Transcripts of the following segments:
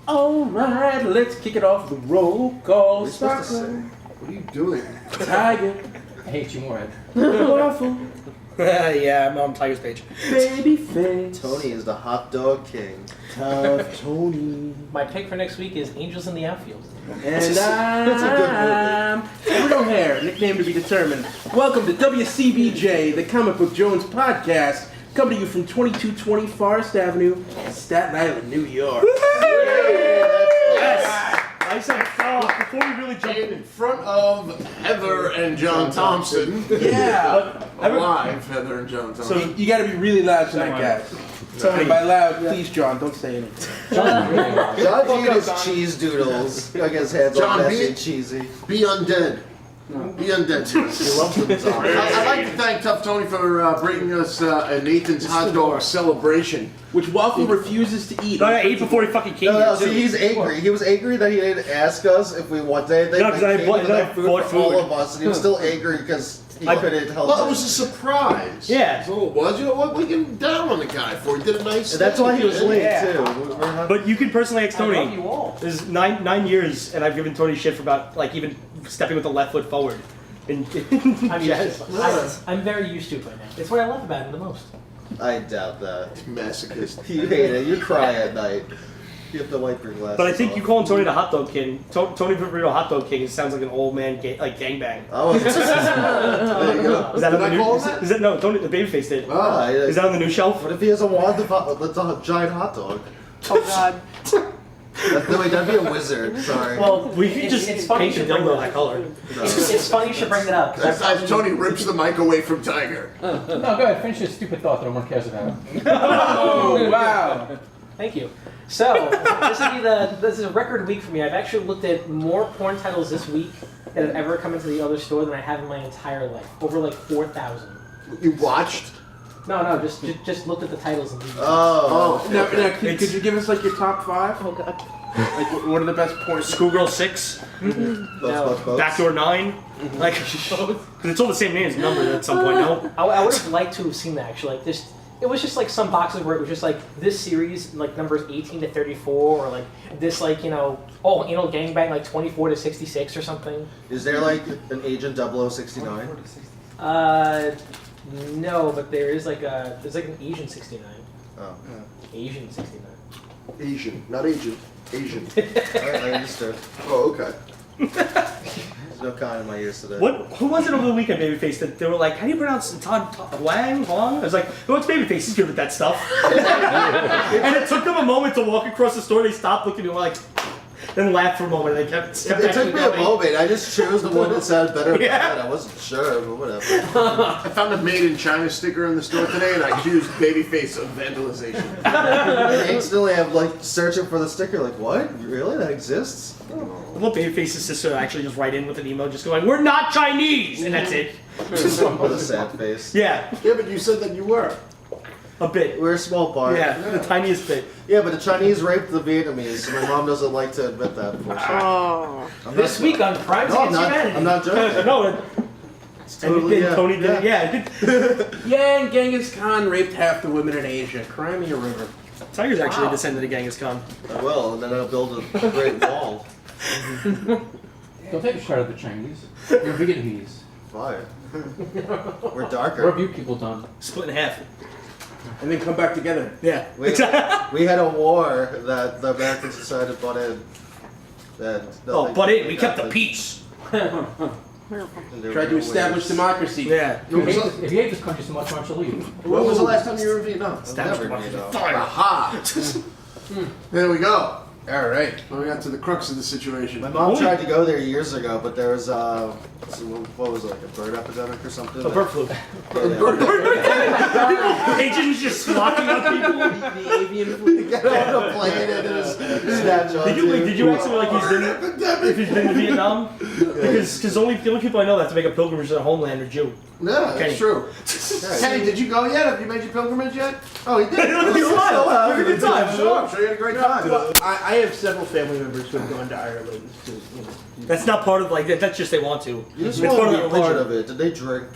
Alright, let's kick it off with the roll call. What are you doing? Tiger. I hate you more, Ed. Waffle. Yeah, I'm on Tiger's page. Babyface. Tony is the hot dog king. Tough Tony. My pick for next week is Angels in the Outfield. And I'm Bruno Hare, nickname to be determined. Welcome to WCBJ, the Comic Book Jones podcast, coming to you from 2220 Forest Avenue, Staten Island, New York. Yes! I said, before we really jump In front of Heather and John Thompson. Yeah. Alive, Heather and John Thompson. So you gotta be really loud tonight, guys. And by loud, please, John, don't say anything. John eating his cheese doodles. Like his head's all messy and cheesy. Be undead. Be undead to us. He loves them. I'd like to thank Tough Tony for bringing us a Nathan's hot dog celebration. Which Waffle refuses to eat. No, I ate before he fucking came No, here, see, too. he's angry. He was angry that he didn't ask us if we wanted anything. No, 'cause I bought food for all food. of us, and he was still angry because he couldn't help Well, it it. was a surprise. Yeah. So it was. You know what? We can down on the guy for. He did a nice And that's thing. why he was late, Yeah. too. We're not... But you can personally ask I love Tony. you all. There's nine years, and I've given Tony shit for about, like, even stepping with the left foot forward. I'm very used to it by now. It's what I love about it the most. I doubt that. Masochist. You hate it. You cry at night. You have to wipe your glasses But I think off. you calling Tony the hot dog king, Tony Burrito hot dog king, it sounds like an old man gangbang. Oh, there you go. Is that on Did the I new? call him that? Is that no? Tony the babyface did. Oh. Is that on the new shelf? What if he has a wand of that's a giant hot dog? Oh God. No, wait, that'd be a wizard. Sorry. Well, We could just it's funny paint you the should bring dildo that that color. It's funny you should bring that up. As Tony rips the mic away from Tiger. No, go ahead. Finish your stupid thought that no one cares about. Oh, wow. Thank you. So this is a record week for me. I've actually looked at more porn titles this week that have ever come into the other store than I have in my entire life. Over like 4,000. You watched? No, just looked at the titles and Oh. Now, could you give us like your top 5? Oh God. Like, what are the best porn? Schoolgirl 6, Backdoor 9, like, because it's all the same names, numbers at some point. No. I would have liked to have seen that actually. Like this, it was just like some boxes where it was just like this series, like numbers 18 to 34, or like this, like anal gangbang like 24 to 66 or something. Is there like an Agent 0069? No, but there's like an Asian 69. Oh. Asian 69. Asian, not Asian. Asian. I understood. Oh, okay. There's no kind in my ears today. Who was it over the weekend, Babyface, that they were like, how do you pronounce Todd Wang? I was like, no, it's Babyface, he's good with that stuff. And it took them a moment to walk across the store, they stopped looking at me like, then laughed for a moment, and they kept It took me a going. moment. I just chose the one that sounded better in my Yeah. head. I wasn't sure, but whatever. I found a Made in China sticker in the store today, and I accused Babyface of vandalization. I instantly am like searching for the sticker. Like, what? Really? That exists? I love Babyface's sister actually just write in with an email just going, we're not Chinese! And that's it. With a sad face. Yeah, Yeah, but you said that you were. a bit. We're a small part. Yeah, the tiniest bit. Yeah, but the Chinese raped the Vietnamese, so my mom doesn't like to admit that, unfortunately. I'm This not- week on Crimes No, I'm Against not. Humanity. I'm not joking. No, Totally, yeah. Tony did it. Yeah, it did. Yeah, and Genghis Khan raped half the women in Asia. Cry me a river. Tiger's actually a descendant of Genghis Khan. I will, and then I'll build a great wall. Don't take a shot at the Chinese. You're Vietnamese. Fire. We're What have darker. you people done? Split in half. And then come back together. Yeah. We had a war that the Americans decided to butt in. We kept the peace. Tried to establish democracy. Yeah. When was, the, If you hate this country so much, why don't you leave? when was the last time you were in Vietnam? Established Never, democracy. you know. Fire. Aha! There we go. All right. Well, we got to the crux of the situation. My mom tried to go there years ago, but there was what was it, like a bird epidemic or something? A bird flu. Yeah. Agents just flocking on people. The avian flu. Get on a plane and just snatch on Did you ask him like if he's been to Vietnam? Because the only people I know that have to make a pilgrimage to their homeland are Jew. Yeah, Kenny. that's true. Kenny, did you go yet? Have you made your pilgrimage yet? Oh, he did. Look at the smile. Look at the good time. Sure, I'm sure you had a great time. Well, I have several family members who have gone to Ireland to, That's not part of that's just they want to. You just It's want part to of be the part religion. of it. Did they drink?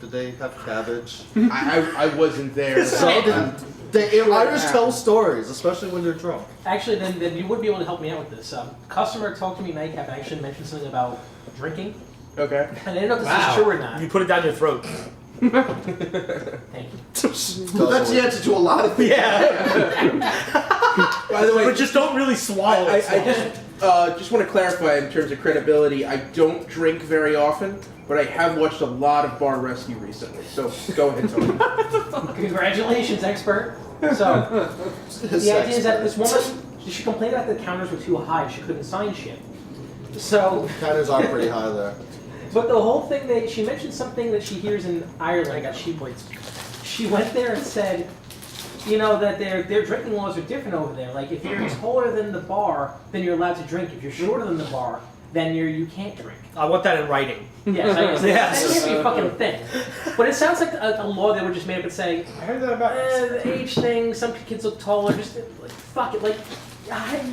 Did they have cabbage? I wasn't there. So did Irish tell stories, especially when they're drunk. Actually, then you would be able to help me out with this. Customer talked to me, Nightcap, and actually mentioned something about drinking. Okay. And I didn't know if this is true or not. You put it down your throat. Thank you. That's the answer to a lot of things. Yeah. By the way, But just don't really swallow I it. just want to clarify in terms of credibility. I don't drink very often, but I have watched a lot of Bar Rescue recently. So go ahead, Tony. Congratulations, expert. So, the idea is that this woman, she complained that the counters were too high. She couldn't sign shit. So, Counters are pretty high there. but the whole thing that she mentioned something that she hears in Ireland. She went there and said, you know, that their drinking laws are different over there. Like if you're taller than the bar, then you're allowed to drink. If you're shorter than the bar, then you can't drink. I want that in writing. Yes, I guess Yes. that can't be a fucking thing. But it sounds like a law that would just made up and say, I heard that about. the age thing. Some kids look taller. Just like fuck it, like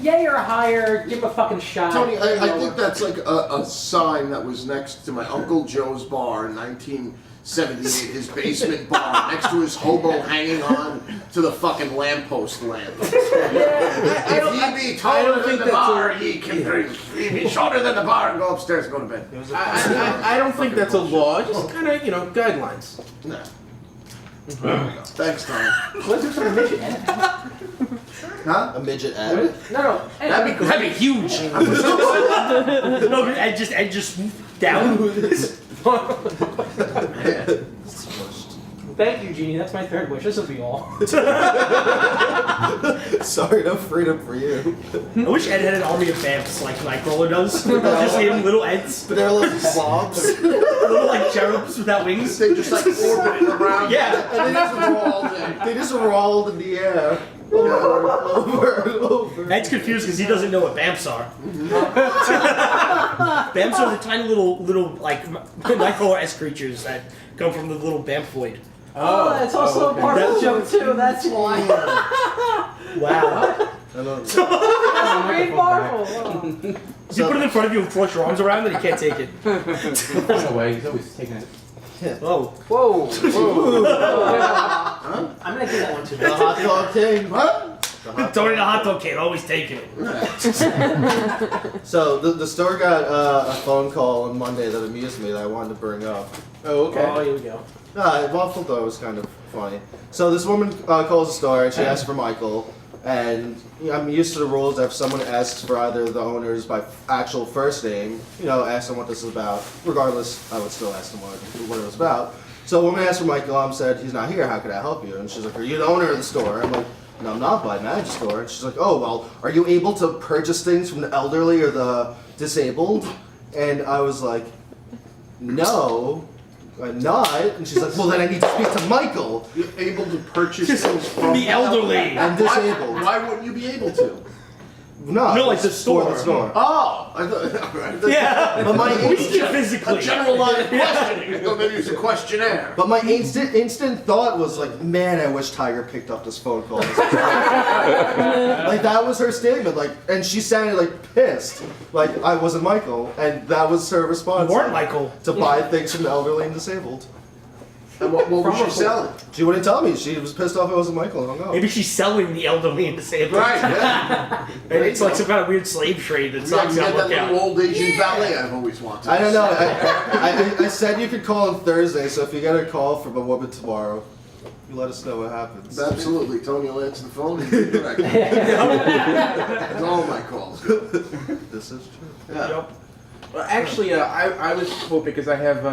yay or higher. Give them a fucking shot. Tony, I think that's like a sign that was next to my Uncle Joe's bar in 1978, his basement bar, next to his hobo hanging on to the fucking lamppost lamp. If he be taller than the bar, he can drink. If he be shorter than the bar, and go upstairs and go to bed. I don't think that's a law. Just kind of guidelines. Nah. Thanks, Tony. Let's do some midget. Ed. Huh? A midget ad? No. Ed, That'd be huge. No, but Ed just swooped down. Thank you, Jeannie. That's my third wish. This will be all. Sorry, no freedom for you. I wish Ed had an army of vamps like Nightcrawler does. Just him, little Eds. But they're little blobs. Little like cherubs without wings. They just like orbiting around. Yeah. And they just rolled in. They just rolled in the air. Over and over. Ed's confused because he doesn't know what vamps are. Vamps are the tiny little like Nightcrawler-esque creatures that come from the little vamp void. Oh, that's also a part of the joke too. That's why. Wow. That's great Marvel. You put it in front of you and flush your arms around it, he can't take it. By the way, he's always taking it. Whoa. Whoa. I'm gonna give that one to The hot dog king. What? Tony the hot dog kid, always taking it. So the store got a phone call on Monday that amused me that I wanted to bring up. Oh, okay. Oh, here we go. Waffle though was kind of funny. So this woman calls the store and she asks for Michael. And I'm used to the rules that if someone asks for either the owners by actual first name, ask them what this is about. Regardless, I would still ask them what it was about. So a woman asked for Michael, said, he's not here, how could I help you? And she's like, are you the owner of the store? I'm like, no, I'm not, but I manage the store. And she's like, oh, well, are you able to purchase things from the elderly or the disabled? And I was like, no, I'm not. And she's like, well, then I need to speak to Michael. You're able to purchase things from The elderly. And disabled. Why wouldn't you be able to? No, No, like the for store. the store. Oh, I thought. Yeah. But my Weak physically. A general line of questioning. Maybe it's a questionnaire. But my instant thought was like, man, I wish Tiger picked up this phone call. Like that was her statement. Like, and she sounded like pissed, like I wasn't Michael, and that was her response. You weren't like, Michael. to buy things from the elderly and disabled. And what was she selling? She wouldn't tell me. She was pissed off it wasn't Michael. I don't know. Maybe she's selling the elderly and disabled. Right, yeah. And it's like some kind of weird slave trade that's We not have going to that work little out. old Asian valet I've always wanted. I don't know. I said you could call on Thursday, so if you get a call from a woman tomorrow, you let us know what happens. Absolutely. Tony will answer the phone and you direct. That's all my calls. This is true. Yeah. Well, actually, I was hoping, because I have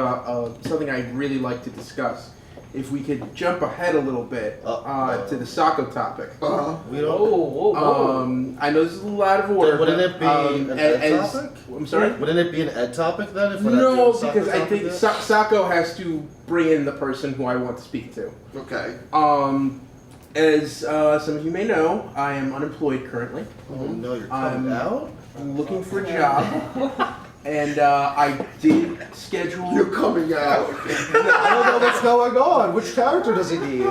something I'd really like to discuss. If we could jump ahead a little bit to the Sacco topic. We don't. Whoa. I know this is a little out of order. Wouldn't but, it be an ed topic? I'm sorry? Wouldn't it be an ed topic then? If we're not No, doing soccer because I topic think yet? Sacco has to bring in the person who I want to speak to. Okay. As some of you may know, I am unemployed currently. Oh no, you're coming out? I'm looking for a job. And I did schedule... You're coming out. I don't know what's going on. Which character does he need?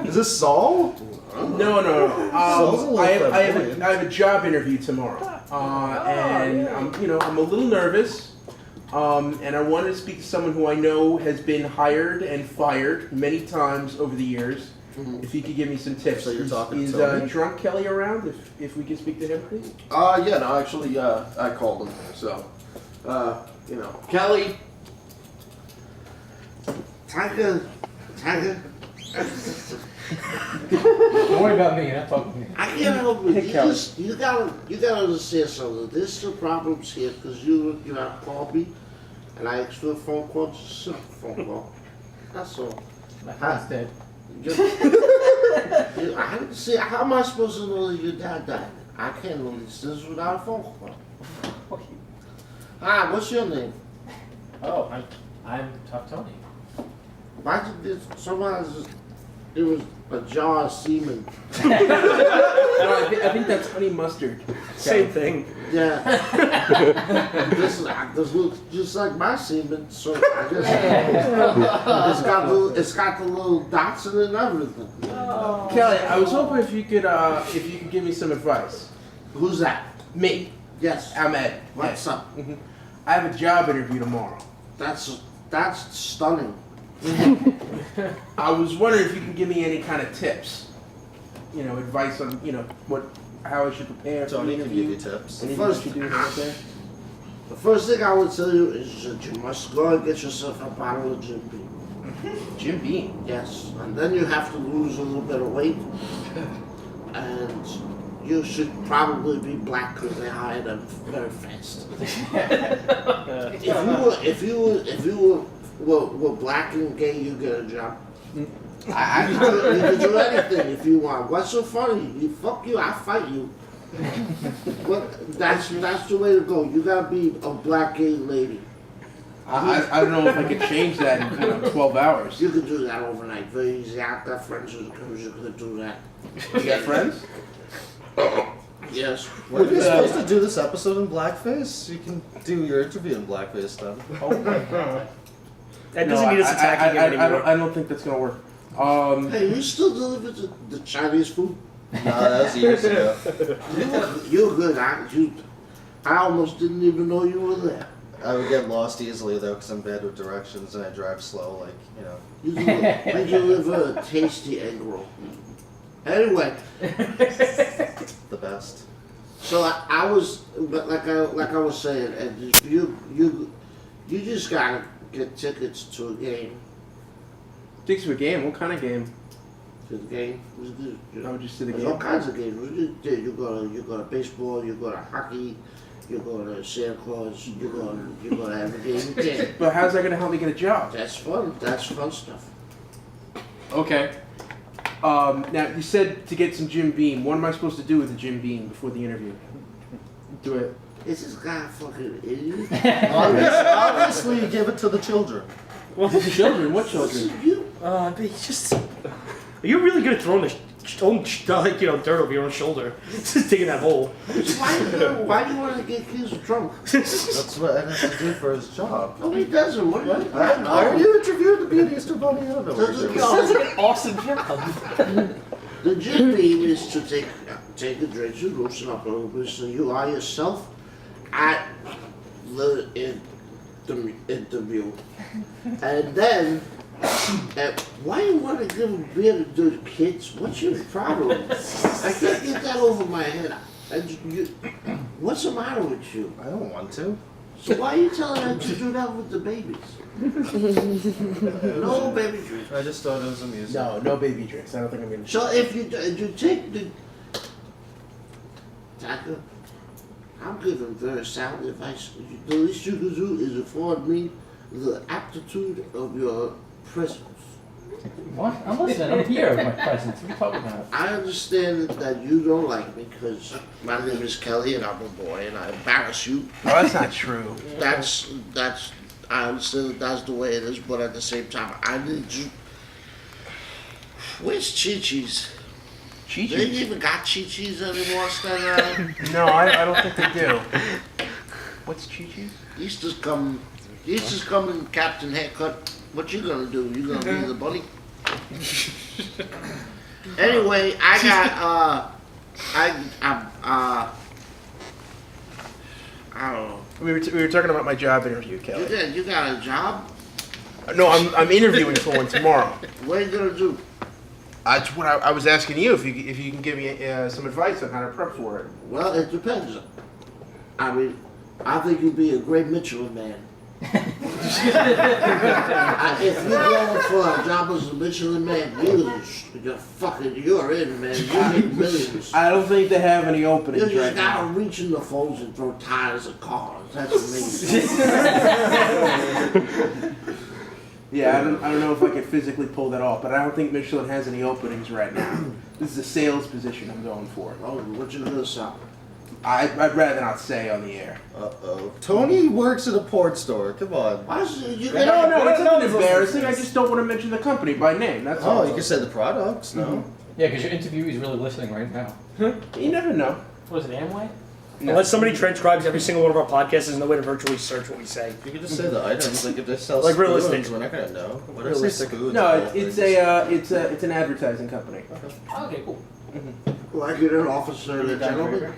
Is this Saul? No. Saul's a little I flamboyant. have a job interview tomorrow, and I'm a little nervous, and I wanted to speak to someone who I know has been hired and fired many times over the years, if he could give me some tips. So you're talking is to me? Drunk Kelly around? If we could speak to him, please. Yeah, no, actually, I called him. So, Kelly. Tiger. Don't worry about me. You're not talking to me. I can't help it. Hey, Kelly. You gotta understand something. There's some problems here because you called me, and I asked for a phone call, just a simple phone call. That's all. My friend's dead. I didn't see. How am I supposed to know that your dad died? I can't know these things without a phone call. Hi, what's your name? Oh, I'm Tough Tony. Why did this? It was a jar of semen. No, I think that's honey mustard. Same thing. Yeah. this looks just like my semen, so I guess it's got the little dots in it and everything. Kelly, I was hoping if you could give me some advice. Who's that? Me, Yes. I'm Ed. What's Ed. up? I have a job interview tomorrow. That's stunning. I was wondering if you can give me any kind of tips. Advice on how I should prepare for the Tony can interview. give you tips. Anything I should do right there? The first thing I would tell you is that you must go and get yourself a bottle of Jim Beam. Jim Beam. Yes, and then you have to lose a little bit of weight, and you should probably be black because they hire them very fast. If you were black and gay, you get a job. You can do anything if you want. What's so funny? Fuck you, I fight you. But that's the way to go. You gotta be a black gay lady. I don't know if I could change that in 12 hours. You can do that overnight, very easy. I've got friends who can do that. You got friends? Yes. Were you supposed to do this episode in blackface? You can do your interview in blackface then. That doesn't mean it's attacking him anymore. I don't think that's gonna work. Hey, you still deliver the Chinese food? Nah, that was years ago. You're good. I almost didn't even know you were there. I would get lost easily though because I'm bad with directions and I drive slow, You deliver a tasty egg roll. Anyway, the best. so I was, but like I was saying, and you just gotta get tickets to a game. Tickets to a game? What kind of game? To the game. I would just to the There's all game. kinds of games. You go to baseball. You go to hockey. You go to Santa Claus. You go to every game you can. But how's that gonna help me get a job? That's fun. That's fun stuff. Okay. Now you said to get some Jim Beam. What am I supposed to do with the Jim Beam before the interview? Do it. Is this guy a fucking idiot? Obviously, you give it to the children. Well, Children? What children? but he's just. You're really good at throwing the dirt over your own shoulder. Just digging that hole. Why do you want to get kids drunk? That's what Ed has to do for his job. No, he doesn't. What? Why are you interviewed to be an Easter Bunny? I don't know what Doesn't you're he doing. Sounds like an awesome job. The Jim Beam is to take a drink, you loosen up a little bit, so you are yourself at the interview, and then. Why you want to give beer to the kids? What's your problem? I can't get that over my head. What's the matter with you? I don't want to. So why are you telling them to do that with the babies? No baby drinks. I just thought it was amusing. No baby drinks. I don't think I'm gonna. So if you take the Tucker, I'm giving very sound advice. The least you can do is afford me the aptitude of your presence. What? I'm listening. I'm here with my presents. What are you talking about? I understand that you don't like me because my name is Kelly and I'm a boy and I embarrass you. Oh, that's not true. That's I understand that that's the way it is, but at the same time I need you. Where's Chi-Chi's? They ain't Chi-Chi's? even got Chi-Chi's anymore, Stan. No, I don't think they do. What's Chi-Chi's? Easter's coming in Captain Haircut. What you gonna do? You gonna be the bunny? Anyway, I don't know. We were talking about my job interview, Kelly. You got a job? No, I'm interviewing for one tomorrow. What are you gonna do? That's what I was asking you, if you can give me some advice on how to prep for it. Well, it depends. I mean, I think you'd be a great Michelin man. If you're going for a job as a Michelin man, you're in, man. You make millions. I don't think they have any You openings just right gotta now. reach in the folds and throw tires at cars. That's amazing. Yeah, I don't know if I could physically pull that off, but I don't think Michelin has any openings right now. This is a sales position I'm going for. Oh, what you gonna sell? I'd rather not say on the air. Uh-oh. Tony works at a port store. Come on. Why is it, you No, gotta, it's nothing embarrassing. I just don't want to mention the company by name. That's all. Oh, you can say the products. No. Yeah, because your interviewee is really listening right now. You never know. Was it Amway? No. Unless somebody transcribes every single one of our podcasts, there's no way to virtually search what we say. You can just say the items. Like if they sell Like spoons, realistic. we're not gonna know. What is Realistic. spoons? No, of all it's things? it's an advertising company. Okay, cool. like you're an officer and a gentleman?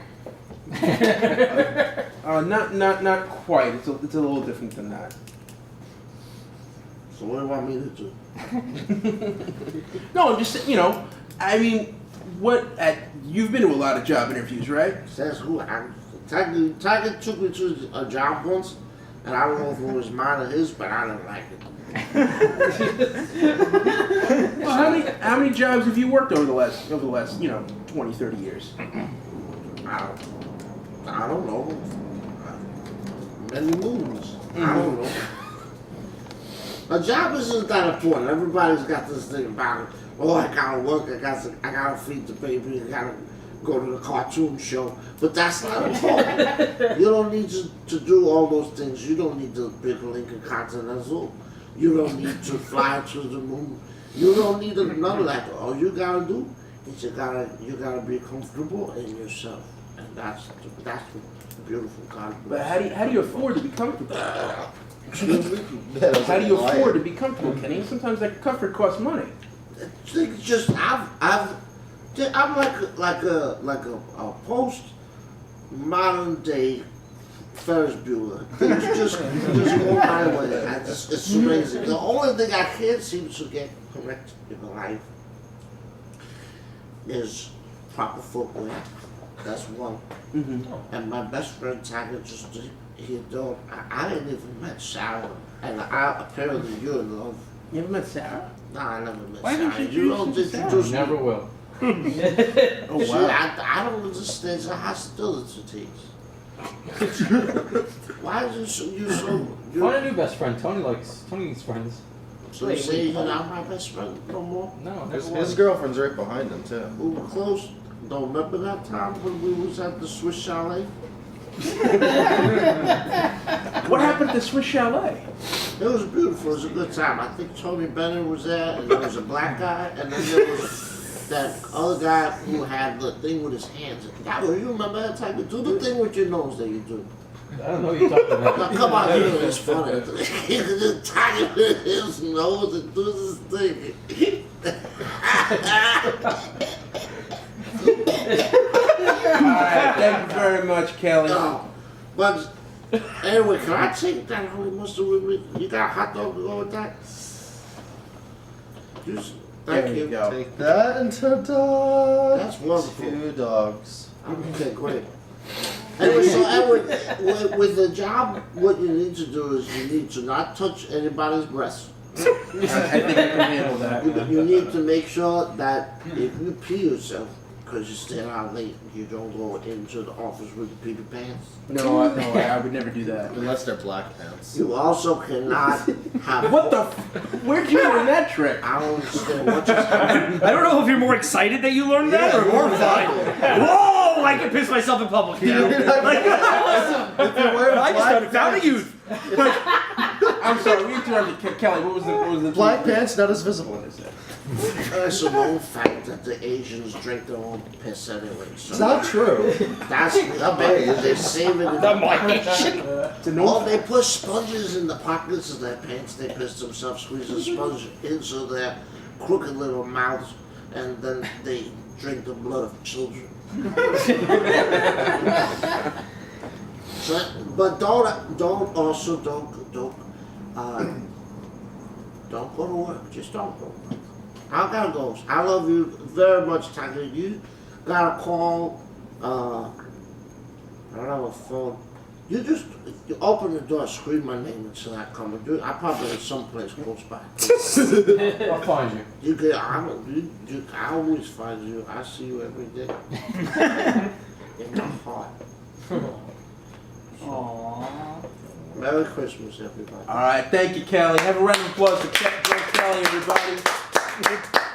Not quite. It's a little different than that. So what do you want me to do? No, I'm just I mean, you've been to a lot of job interviews, right? Says who? Tiger took me to a job once, and I don't know if it was mine or his, but I didn't like it. Well, how many jobs have you worked over the last 20, 30 years? I don't know. Many moons. I don't know. A job isn't that important. Everybody's got this thing about it. Oh, I gotta work. I gotta feed the baby. I gotta go to the cartoon show. But that's not important. You don't need to do all those things. You don't need the big Lincoln Continental. You don't need to fly to the moon. You don't need none of that. All you gotta do is you gotta be comfortable in yourself, and that's the beautiful God. But how do you afford to be comfortable? Excuse me. How do you afford to be comfortable, Kenny? Sometimes that comfort costs money. It's just I'm like a post modern day Ferris Bueller. Things just go my way. It's amazing. The only thing I can't seem to get correct in life is proper footwear. That's one. Mm-hmm. And my best friend Tiger I didn't even met Sarah, and apparently you're in love. You ever met Sarah? No, I never met Why Sarah. didn't You you don't introduce Sarah? introduce me. Never will. Oh See, wow. I don't understand the hostilities. Why is you so? Find a new best friend. Tony's friends. So you say you're not my best friend no more? No, His, never his was. girlfriend's right behind him too. We were close. Don't remember that time when we was at the Swiss Chalet? What happened at the Swiss Chalet? It was beautiful. It was a good time. I think Tony Bennett was there, and there was a black guy, and then there was that other guy who had the thing with his hands. God, you remember that type of do the thing with your nose that you do. I don't know what you're talking about. Now, come on, you know it's funny. He could just tie it in his nose and do this thing. Alright, thank you very much, Kelly. No. But anyway, can I take that honey mustard with me? You got a hot dog to go with that? Thank There you you. go. Take that into dog. That's wonderful. 2 dogs. Okay, great. Anyway, with the job, what you need to do is you need to not touch anybody's breasts. I think I can handle that. You need to make sure that if you pee yourself, because you stay out late, you don't go into the office with the peepee pants. No, I would never do that. Unless they're black pants. You also cannot have. What the? Where'd you learn that trick? I don't understand what you're saying. I don't know if you're more excited that you learned that or horrified. Whoa! I can piss myself in public now. Like, If you wear I just black found a pants, youth. I'm sorry, we interrupted Kelly. What was the black pants not as visible. What is that? It's a known fact that the Asians drink their own piss anyway. So It's not true. that's the best. They save it. In That might be It's a Oh, no. they put sponges in the pockets of their pants. They piss themselves, squeeze the sponge into their crooked little mouths, and then they drink the blood of children. So, but don't go to work. Just don't go. I gotta go. I love you very much, Tiger. You gotta call. I don't have a phone. You open the door, scream my name until I come. I probably in someplace close by. I'll find you. You get. I always find you. I see you every day. In my heart. Aww. Merry Christmas, everybody. All right, thank you, Kelly. Have a round of applause for Kelly, everybody.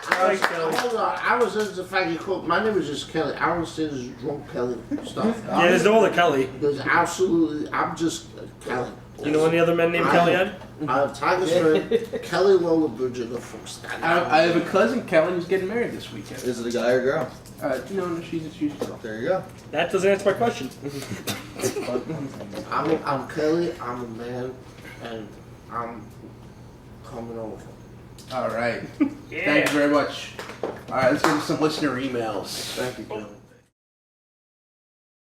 Hold on. I was into the fact you called. My name is just Kelly. I don't say this drunk Kelly stuff. Yeah, there's no other Kelly. There's absolutely. I'm just Kelly. You know any other men named Kelly, Ed? I have Tiger's friend, Kelly Lola Bridger from Staten Island. I have a cousin, Kelly, who's getting married this weekend. Is it a guy or girl? No, she's a girl. There you go. That doesn't answer my question. I'm Kelly. I'm a man, and I'm coming over. All right. Thank you very much. All right, let's get into some listener emails. Thank you, Kelly.